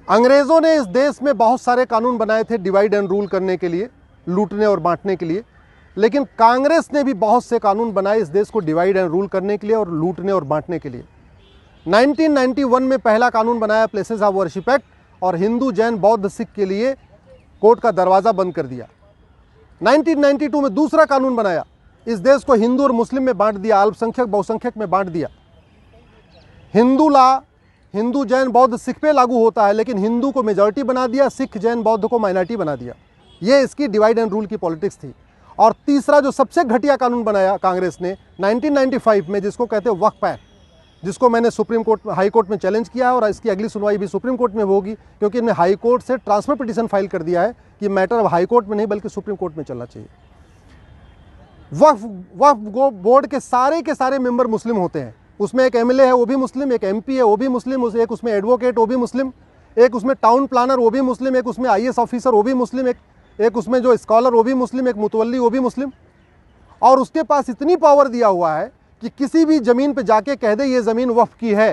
अंग्रेज़ों ने इस देश में बहुत सारे कानून बनाए थे डिवाइड एंड रूल करने के लिए, लूटने और बांटने के लिए, लेकिन कांग्रेस ने भी बहुत से कानून बनाए इस देश को डिवाइड एंड रूल करने के लिए और लूटने और बांटने के लिए। 1991 में पहला कानून बनाया प्लेसेस ऑफ वर्शिप एक्ट, और हिंदू, जैन, बौद्ध, सिख के लिए कोर्ट का दरवाज़ा बंद कर दिया। 1992 में दूसरा कानून बनाया, इस देश को हिंदू और मुस्लिम में बांट दिया, अल्पसंख्यक बहुसंख्यक में बांट दिया। हिंदू लॉ हिंदू, जैन, बौद्ध, सिख पे लागू होता है, लेकिन हिंदू को मेजॉरिटी बना दिया, सिख, जैन, बौद्ध को माइनॉरिटी बना दिया। ये इसकी डिवाइड एंड रूल की पॉलिटिक्स थी। और तीसरा जो सबसे घटिया कानून बनाया कांग्रेस ने 1995 में, जिसको कहते हैं वक्फ एक्ट, जिसको मैंने सुप्रीम कोर्ट, हाई कोर्ट में चैलेंज किया है, और इसकी अगली सुनवाई भी सुप्रीम कोर्ट में होगी, क्योंकि इन्हें हाई कोर्ट से ट्रांसफर पिटीशन फाइल कर दिया है कि मैटर अब हाई कोर्ट में नहीं बल्कि सुप्रीम कोर्ट में चलना चाहिए। वक्फ बोर्ड के सारे मेंबर मुस्लिम होते हैं। उसमें एक एमएलए है वो भी मुस्लिम, एक एमपी है वो भी मुस्लिम, एक उसमें एडवोकेट वो भी मुस्लिम, एक उसमें टाउन प्लानर वो भी मुस्लिम, एक उसमें आईएएस ऑफिसर वो भी मुस्लिम, एक उसमें जो स्कॉलर वो भी मुस्लिम, एक मुतवल्ली वो भी मुस्लिम। और उसके पास इतनी पावर दिया हुआ है कि किसी भी ज़मीन पे जाके कह दे ये ज़मीन वक्फ की है,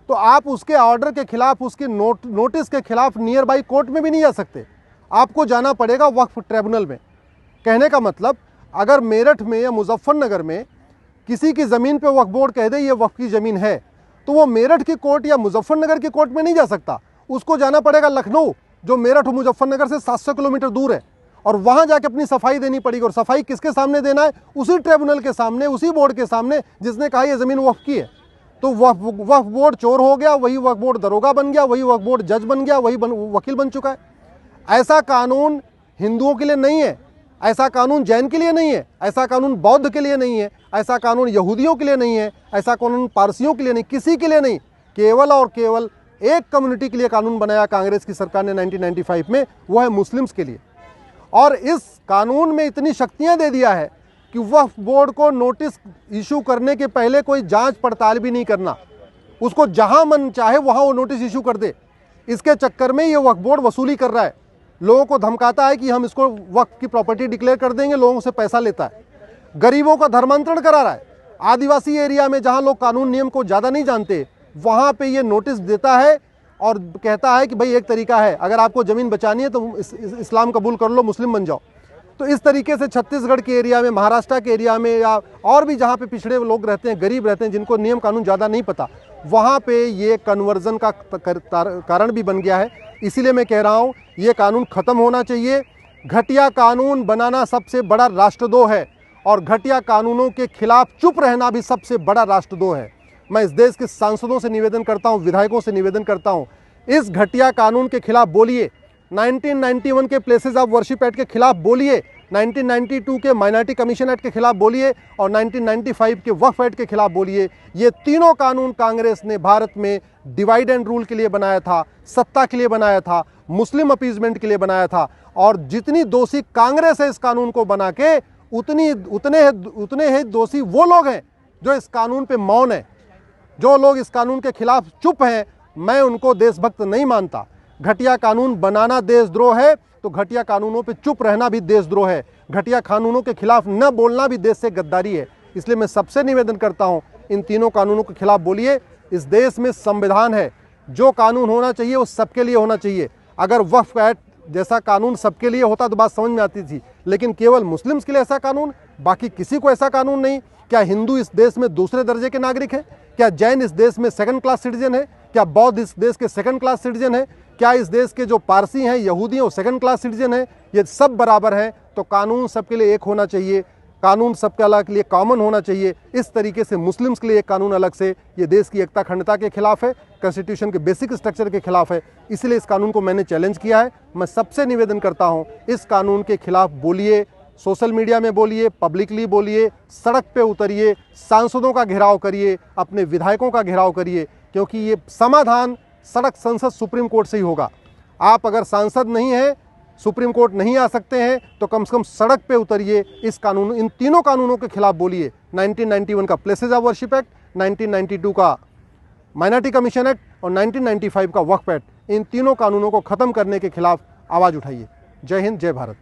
तो आप उसके ऑर्डर के खिलाफ, उसके नोटिस के खिलाफ नियर बाई कोर्ट में भी नहीं जा सकते, आपको जाना पड़ेगा वक्फ ट्रिब्यूनल में। कहने का मतलब, अगर मेरठ में या मुजफ्फरनगर में किसी की ज़मीन पे वक्फ बोर्ड कह दे ये वक्फ की ज़मीन है, तो वो मेरठ की कोर्ट या मुजफ्फरनगर की कोर्ट में नहीं जा सकता, उसको जाना पड़ेगा लखनऊ, जो मेरठ और मुजफ्फरनगर से 700 किलोमीटर दूर है, और वहाँ जाके अपनी सफाई देनी पड़ेगी। और सफाई किसके सामने देना है? उसी ट्रिब्यूनल के सामने, उसी बोर्ड के सामने जिसने कहा ये ज़मीन वक्फ की है। तो वक्फ बोर्ड चोर हो गया, वही वक्फ बोर्ड दरोगा बन गया, वही वक्फ बोर्ड जज बन गया, वही वकील बन चुका है। ऐसा कानून हिंदुओं के लिए नहीं है, ऐसा कानून जैन के लिए नहीं है, ऐसा कानून बौद्ध के लिए नहीं है, ऐसा कानून यहूदियों के लिए नहीं है, ऐसा कानून पारसियों के लिए नहीं, किसी के लिए नहीं, केवल और केवल एक कम्युनिटी के लिए कानून बनाया कांग्रेस की सरकार ने 1995 में, वो है मुस्लिम्स के लिए। और इस कानून में इतनी शक्तियां दे दिया है कि वक्फ बोर्ड को नोटिस इशू करने के पहले कोई जांच पड़ताल भी नहीं करना, उसको जहां मन चाहे वहां वो नोटिस इशू कर दे। इसके चक्कर में ये वक्फ बोर्ड वसूली कर रहा है, लोगों को धमकाता है कि हम इसको वक्फ की प्रॉपर्टी डिक्लेयर कर देंगे, लोगों से पैसा लेता है, गरीबों का धर्मांतरण करा रहा है। आदिवासी एरिया में जहां लोग कानून नियम को ज़्यादा नहीं जानते, वहां पे ये नोटिस देता है और कहता है कि भाई एक तरीका है, अगर आपको ज़मीन बचानी है तो इस्लाम कबूल कर लो, मुस्लिम बन जाओ। तो इस तरीके से छत्तीसगढ़ के एरिया में, महाराष्ट्र के एरिया में, या और भी जहाँ पे पिछड़े लोग रहते हैं, गरीब रहते हैं, जिनको नियम कानून ज़्यादा नहीं पता, वहाँ पे ये कन्वर्जन का कारण भी बन गया है। इसीलिए मैं कह रहा हूँ ये कानून ख़त्म होना चाहिए। घटिया कानून बनाना सबसे बड़ा राष्ट्रद्रोह है, और घटिया कानूनों के खिलाफ चुप रहना भी सबसे बड़ा राष्ट्रद्रोह है। मैं इस देश के सांसदों से निवेदन करता हूं, विधायकों से निवेदन करता हूं, इस घटिया कानून के खिलाफ बोलिए। 1991 के प्लेसेस ऑफ वर्शिप एक्ट के खिलाफ बोलिए, 1992 के माइनॉरिटी कमीशन एक्ट के खिलाफ बोलिए, और 1995 के वक्फ एक्ट के खिलाफ बोलिए। ये तीनों कानून कांग्रेस ने भारत में डिवाइड एंड रूल के लिए बनाया था, सत्ता के लिए बनाया था, मुस्लिम अपीजमेंट के लिए बनाया था। और जितनी दोषी कांग्रेस है इस कानून को बना के, उतने ही दोषी वो लोग हैं जो इस कानून पे मौन है। जो लोग इस कानून के खिलाफ चुप हैं, मैं उनको देशभक्त नहीं मानता। घटिया कानून बनाना देशद्रोह है, तो घटिया कानूनों पे चुप रहना भी देशद्रोह है। घटिया कानूनों के खिलाफ न बोलना भी देश से गद्दारी है। इसलिए मैं सबसे निवेदन करता हूं, इन तीनों कानूनों के खिलाफ बोलिए। इस देश में संविधान है, जो कानून होना चाहिए वो सबके लिए होना चाहिए। अगर वक्फ एक्ट जैसा कानून सबके लिए होता तो बात समझ में आती थी, लेकिन केवल मुस्लिम्स के लिए ऐसा कानून, बाकी किसी को ऐसा कानून नहीं। क्या हिंदू इस देश में दूसरे दर्जे के नागरिक हैं? क्या जैन इस देश में सेकंड क्लास सिटीजन है? क्या बौद्ध इस देश के सेकंड क्लास सिटीजन है? क्या इस देश के जो पारसी हैं, यहूदी हैं, वो सेकंड क्लास सिटीजन है? ये सब बराबर हैं। तो कानून सबके लिए एक होना चाहिए, कानून सबके अलग लिए कॉमन होना चाहिए। इस तरीके से मुस्लिम्स के लिए एक कानून अलग से, ये देश की एकता अखंडता के खिलाफ है, कॉन्स्टिट्यूशन के बेसिक स्ट्रक्चर के खिलाफ है। इसलिए इस कानून को मैंने चैलेंज किया है। मैं सबसे निवेदन करता हूँ, इस कानून के खिलाफ बोलिए, सोशल मीडिया में बोलिए, पब्लिकली बोलिए, सड़क पे उतरिए, सांसदों का घेराव करिए, अपने विधायकों का घेराव करिए, क्योंकि ये समाधान सड़क, संसद, सुप्रीम कोर्ट से ही होगा। आप अगर सांसद नहीं हैं, सुप्रीम कोर्ट नहीं आ सकते हैं, तो कम से कम सड़क पे उतरिए, इस कानून, इन तीनों कानूनों के खिलाफ बोलिए। 1991 का प्लेसेस ऑफ वर्शिप एक्ट, 1992 का माइनॉरिटी कमीशन एक्ट और 1995 का वक्फ एक्ट, इन तीनों कानूनों को ख़त्म करने के खिलाफ आवाज़ उठाइए। जय हिंद, जय भारत।